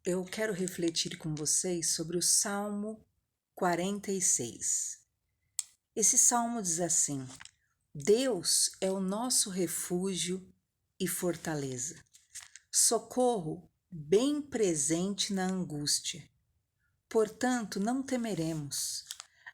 Eu quero refletir com vocês sobre o Salmo 46. Esse salmo diz assim: Deus é o nosso refúgio e fortaleza, socorro bem presente na angústia. Portanto, não temeremos,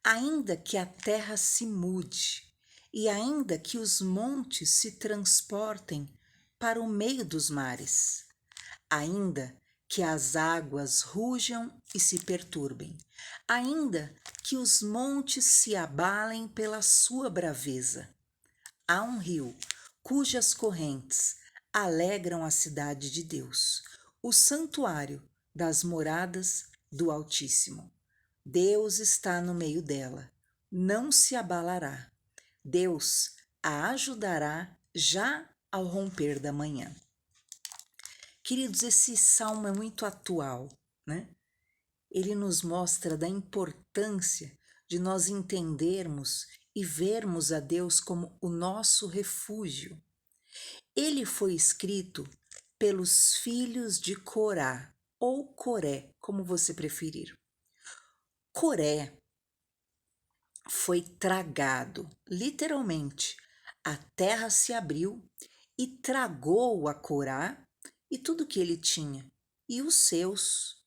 ainda que a terra se mude e ainda que os montes se transportem para o meio dos mares, ainda que as águas rujam e se perturbem, ainda que os montes se abalem pela sua braveza. Há um rio cujas correntes alegram a cidade de Deus, o santuário das moradas do Altíssimo. Deus está no meio dela, não se abalará. Deus a ajudará já ao romper da manhã. Queridos, esse salmo é muito atual, né? Ele nos mostra da importância de nós entendermos e vermos a Deus como o nosso refúgio. Ele foi escrito pelos filhos de Corá, ou Coré, como você preferir. Coré foi tragado, literalmente. A terra se abriu e tragou a Corá e tudo que ele tinha, e os seus.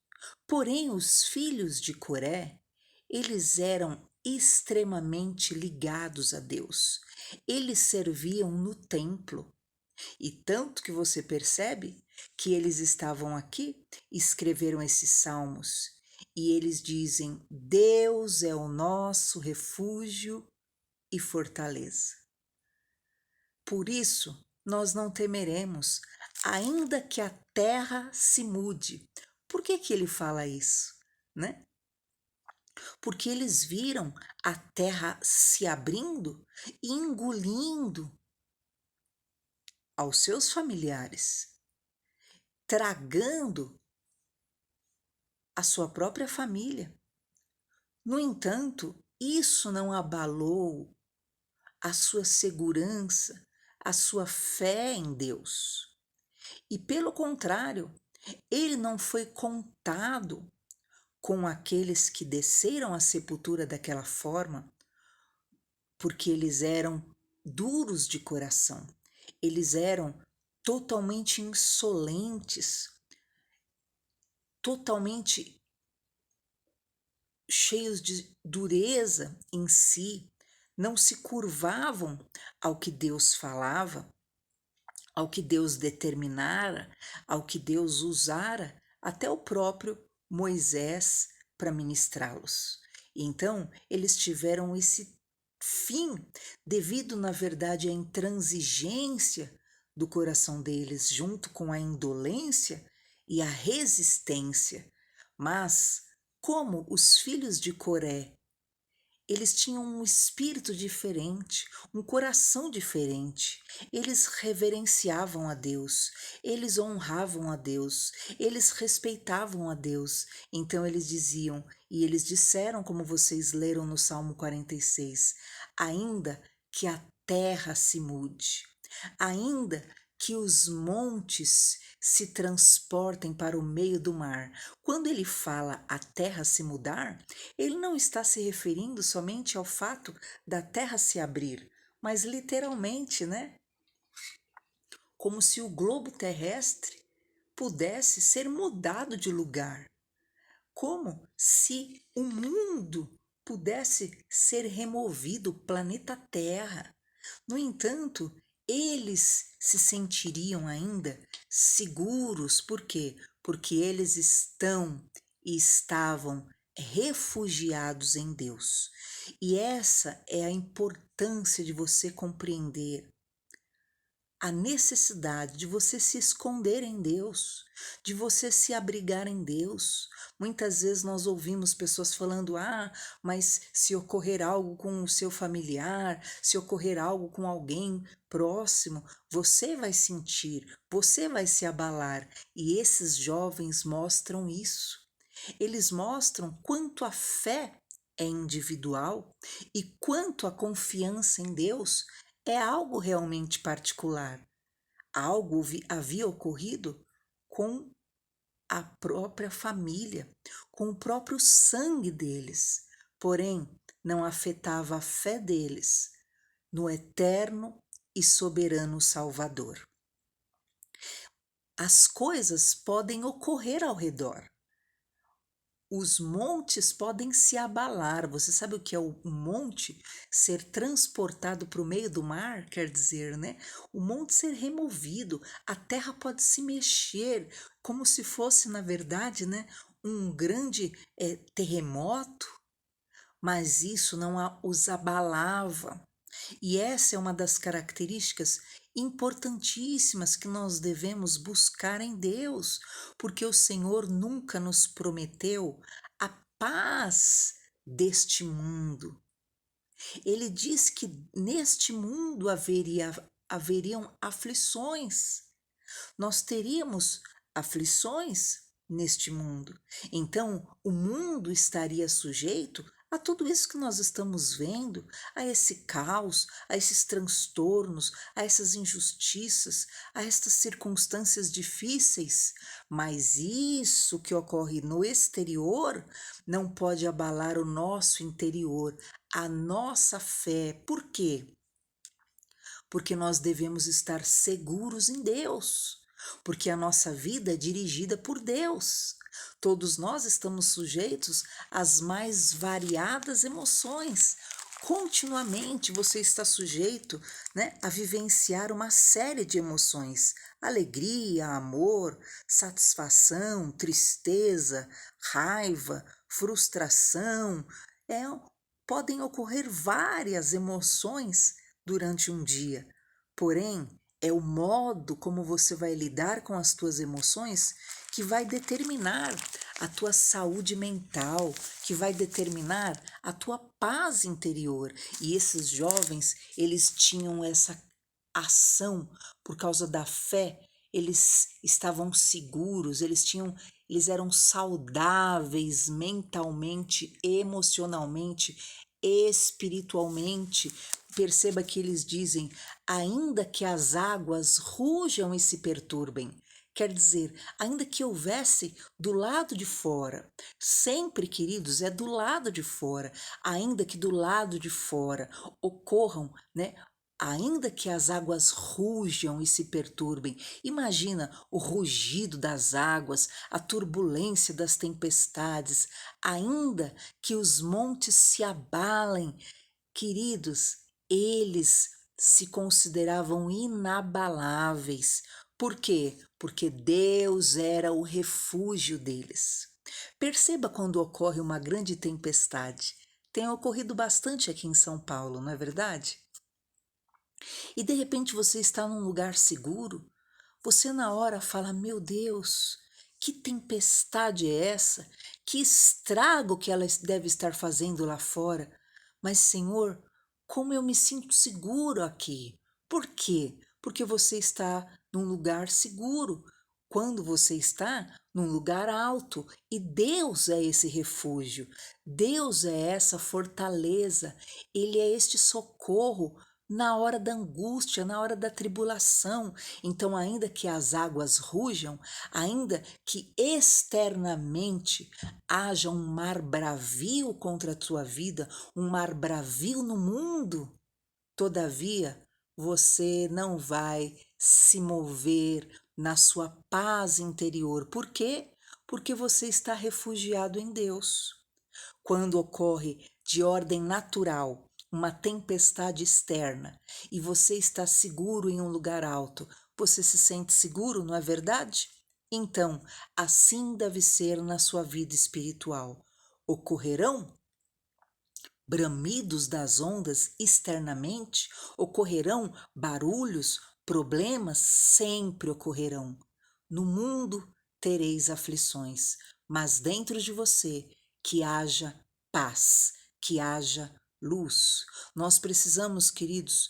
Porém, os filhos de Coré, eles eram extremamente ligados a Deus. Eles serviam no templo. E tanto que você percebe que eles estavam aqui, escreveram esses salmos, e eles dizem: Deus é o nosso refúgio e fortaleza. Por isso, nós não temeremos, ainda que a terra se mude. Por que ele fala isso, né? Porque eles viram a terra se abrindo e engolindo aos seus familiares, tragando a sua própria família. No entanto, isso não abalou a sua segurança, a sua fé em Deus. E pelo contrário, ele não foi contado com aqueles que desceram à sepultura daquela forma, porque eles eram duros de coração, eles eram totalmente insolentes, totalmente cheios de dureza em si, não se curvavam ao que Deus falava, ao que Deus determinara, ao que Deus usara, até o próprio Moisés para ministrá-los. Então, eles tiveram esse fim devido, na verdade, à intransigência do coração deles, junto com a indolência e a resistência. Mas, como os filhos de Coré, eles tinham um espírito diferente, um coração diferente. Eles reverenciavam a Deus, eles honravam a Deus, eles respeitavam a Deus. Então eles diziam, e eles disseram, como vocês leram no Salmo 46, ainda que a terra se mude, ainda que os montes se transportem para o meio do mar. Quando ele fala a terra se mudar, ele não está se referindo somente ao fato da terra se abrir, mas literalmente, né? Como se o globo terrestre pudesse ser mudado de lugar. Como se o mundo pudesse ser removido, o planeta Terra. No entanto, eles se sentiriam ainda seguros, por quê? Porque eles estão e estavam refugiados em Deus. E essa é a importância de você compreender a necessidade de você se esconder em Deus, de você se abrigar em Deus. Muitas vezes nós ouvimos pessoas falando: ah, mas se ocorrer algo com o seu familiar, se ocorrer algo com alguém próximo, você vai sentir, você vai se abalar. E esses jovens mostram isso. Eles mostram quanto a fé é individual e quanto a confiança em Deus é algo realmente particular. Algo havia ocorrido com a própria família, com o próprio sangue deles, porém não afetava a fé deles no eterno e soberano Salvador. As coisas podem ocorrer ao redor. Os montes podem se abalar. Você sabe o que é um monte ser transportado para o meio do mar? Quer dizer, né? O monte ser removido, a terra pode se mexer, como se fosse, na verdade, né, um grande terremoto, mas isso não os abalava. E essa é uma das características importantíssimas que nós devemos buscar em Deus, porque o Senhor nunca nos prometeu a paz deste mundo. Ele diz que neste mundo haveriam aflições. Nós teríamos aflições neste mundo. Então, o mundo estaria sujeito a tudo isso que nós estamos vendo, a esse caos, a esses transtornos, a essas injustiças, a estas circunstâncias difíceis. Mas isso que ocorre no exterior não pode abalar o nosso interior, a nossa fé. Por quê? Porque nós devemos estar seguros em Deus, porque a nossa vida é dirigida por Deus. Todos nós estamos sujeitos às mais variadas emoções. Continuamente você está sujeito, né, a vivenciar uma série de emoções: alegria, amor, satisfação, tristeza, raiva, frustração. É, podem ocorrer várias emoções durante um dia. Porém, é o modo como você vai lidar com as tuas emoções que vai determinar a tua saúde mental, que vai determinar a tua paz interior. E esses jovens, eles tinham essa ação por causa da fé, eles estavam seguros, eles eram saudáveis mentalmente, emocionalmente, espiritualmente. Perceba que eles dizem: ainda que as águas rujam e se perturbem. Quer dizer, ainda que houvesse do lado de fora, sempre, queridos, é do lado de fora, ainda que do lado de fora ocorram, né? Ainda que as águas rujam e se perturbem, imagina o rugido das águas, a turbulência das tempestades, ainda que os montes se abalem, queridos, eles se consideravam inabaláveis. Por quê? Porque Deus era o refúgio deles. Perceba quando ocorre uma grande tempestade. Tem ocorrido bastante aqui em São Paulo, não é verdade? E de repente você está num lugar seguro, você na hora fala: meu Deus, que tempestade é essa? Que estrago que ela deve estar fazendo lá fora. Mas, Senhor, como eu me sinto seguro aqui. Por quê? Porque você está num lugar seguro. Quando você está num lugar alto, e Deus é esse refúgio, Deus é essa fortaleza, Ele é este socorro na hora da angústia, na hora da tribulação. Então, ainda que as águas rujam, ainda que externamente haja um mar bravio contra a tua vida, um mar bravio no mundo, todavia você não vai se mover na sua paz interior. Por quê? Porque você está refugiado em Deus. Quando ocorre de ordem natural uma tempestade externa e você está seguro em um lugar alto, você se sente seguro, não é verdade? Então, assim deve ser na sua vida espiritual. Ocorrerão bramidos das ondas externamente, ocorrerão barulhos, problemas sempre ocorrerão. No mundo tereis aflições, mas dentro de você que haja paz, que haja luz. Nós precisamos, queridos,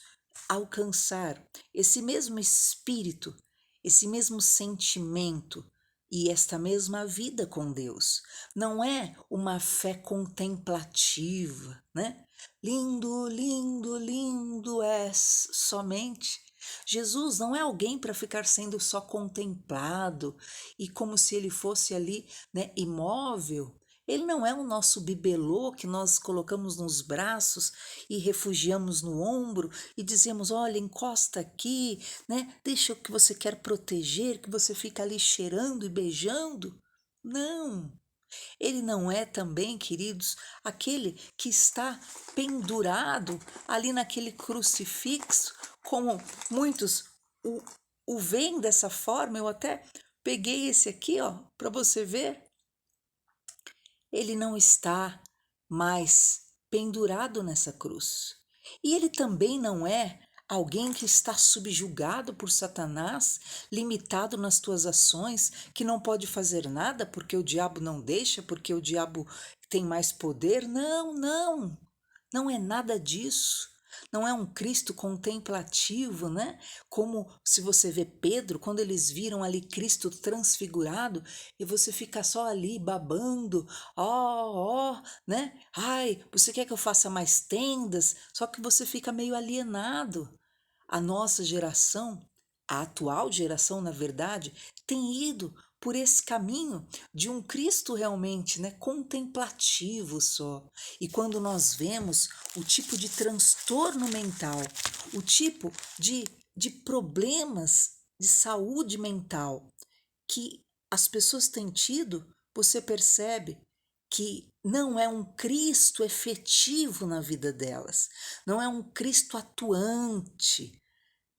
alcançar esse mesmo espírito, esse mesmo sentimento e esta mesma vida com Deus. Não é uma fé contemplativa, né? Lindo, lindo, lindo és somente. Jesus não é alguém para ficar sendo só contemplado e como se ele fosse ali, né, imóvel. Ele não é o nosso bibelô que nós colocamos nos braços e refugiamos no ombro e dizemos: olha, encosta aqui, né? Deixa o que você quer proteger, que você fica ali cheirando e beijando. Não. Ele não é também, queridos, aquele que está pendurado ali naquele crucifixo, como muitos o, o veem dessa forma. Eu até peguei esse aqui, ó, para você ver. Ele não está mais pendurado nessa cruz. E ele também não é alguém que está subjugado por Satanás, limitado nas tuas ações, que não pode fazer nada porque o diabo não deixa, porque o diabo tem mais poder. Não, não. Não é nada disso. Não é um Cristo contemplativo, né? Como se você vê Pedro, quando eles viram ali Cristo transfigurado, e você fica só ali babando, ó, né? Ai, você quer que eu faça mais tendas? Só que você fica meio alienado. A nossa geração, a atual geração, na verdade, tem ido por esse caminho de um Cristo realmente, né, contemplativo só. E quando nós vemos o tipo de transtorno mental, o tipo de problemas de saúde mental que as pessoas têm tido, você percebe que não é um Cristo efetivo na vida delas, não é um Cristo atuante.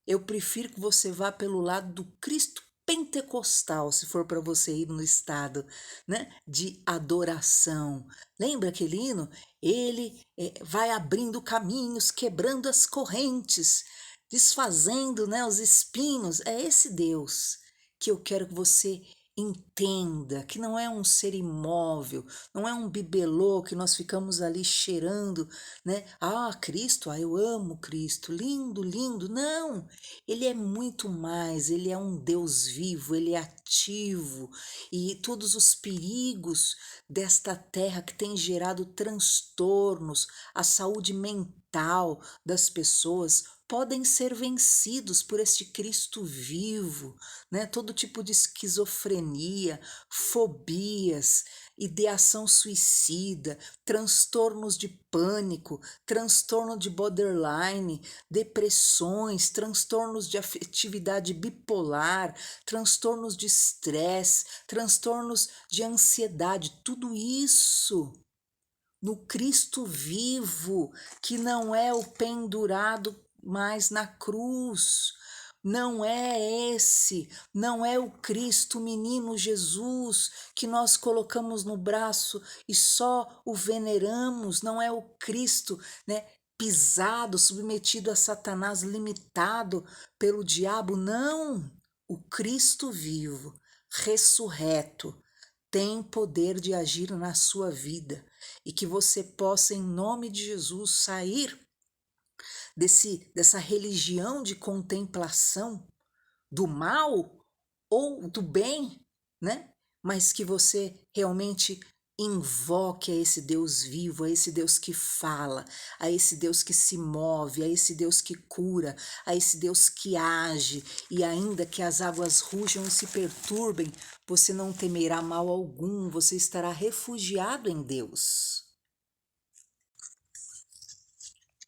Eu prefiro que você vá pelo lado do Cristo pentecostal, se for para você ir no estado, né, de adoração. Lembra aquele hino? Ele vai abrindo caminhos, quebrando as correntes, desfazendo, né, os espinhos. É esse Deus que eu quero que você entenda, que não é um ser imóvel, não é um bibelô que nós ficamos ali cheirando, né? Ah, Cristo, ah, eu amo Cristo, lindo, lindo. Não, ele é muito mais, ele é um Deus vivo, ele é ativo e todos os perigos desta terra que tem gerado transtornos, a saúde mental das pessoas podem ser vencidos por este Cristo vivo, né? Todo tipo de esquizofrenia, fobias, ideação suicida, transtornos de pânico, transtorno de borderline, depressões, transtornos de afetividade bipolar, transtornos de estresse, transtornos de ansiedade, tudo isso no Cristo vivo, que não é o pendurado mais na cruz. Não é esse, não é o Cristo, o menino Jesus, que nós colocamos no braço e só o veneramos, não é o Cristo, né, pisado, submetido a Satanás, limitado pelo diabo, não. O Cristo vivo, ressurreto, tem poder de agir na sua vida e que você possa, em nome de Jesus, sair dessa religião de contemplação do mal ou do bem, né? Mas que você realmente invoque a esse Deus vivo, a esse Deus que fala, a esse Deus que se move, a esse Deus que cura, a esse Deus que age, e ainda que as águas rujam e se perturbem, você não temerá mal algum, você estará refugiado em Deus.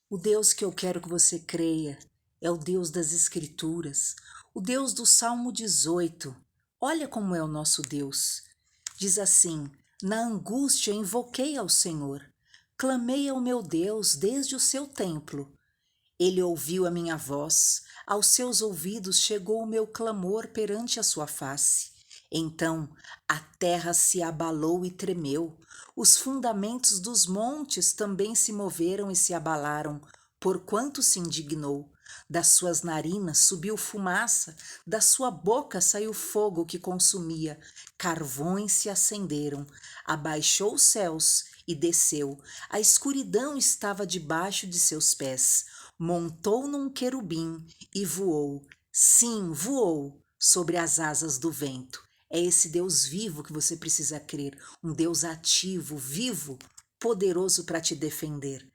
O Deus que eu quero que você creia é o Deus das Escrituras, o Deus do Salmo 18. Olha como é o nosso Deus. Diz assim: na angústia invoquei ao Senhor, clamei ao meu Deus desde o seu templo. Ele ouviu a minha voz, aos seus ouvidos chegou o meu clamor perante a sua face. Então a terra se abalou e tremeu, os fundamentos dos montes também se moveram e se abalaram, porquanto se indignou. Das suas narinas subiu fumaça, da sua boca saiu fogo que consumia, carvões se acenderam, abaixou os céus e desceu, a escuridão estava debaixo de seus pés, montou num querubim e voou, sim, voou sobre as asas do vento. É esse Deus vivo que você precisa crer, um Deus ativo, vivo, poderoso para te defender.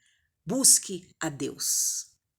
Busque a Deus.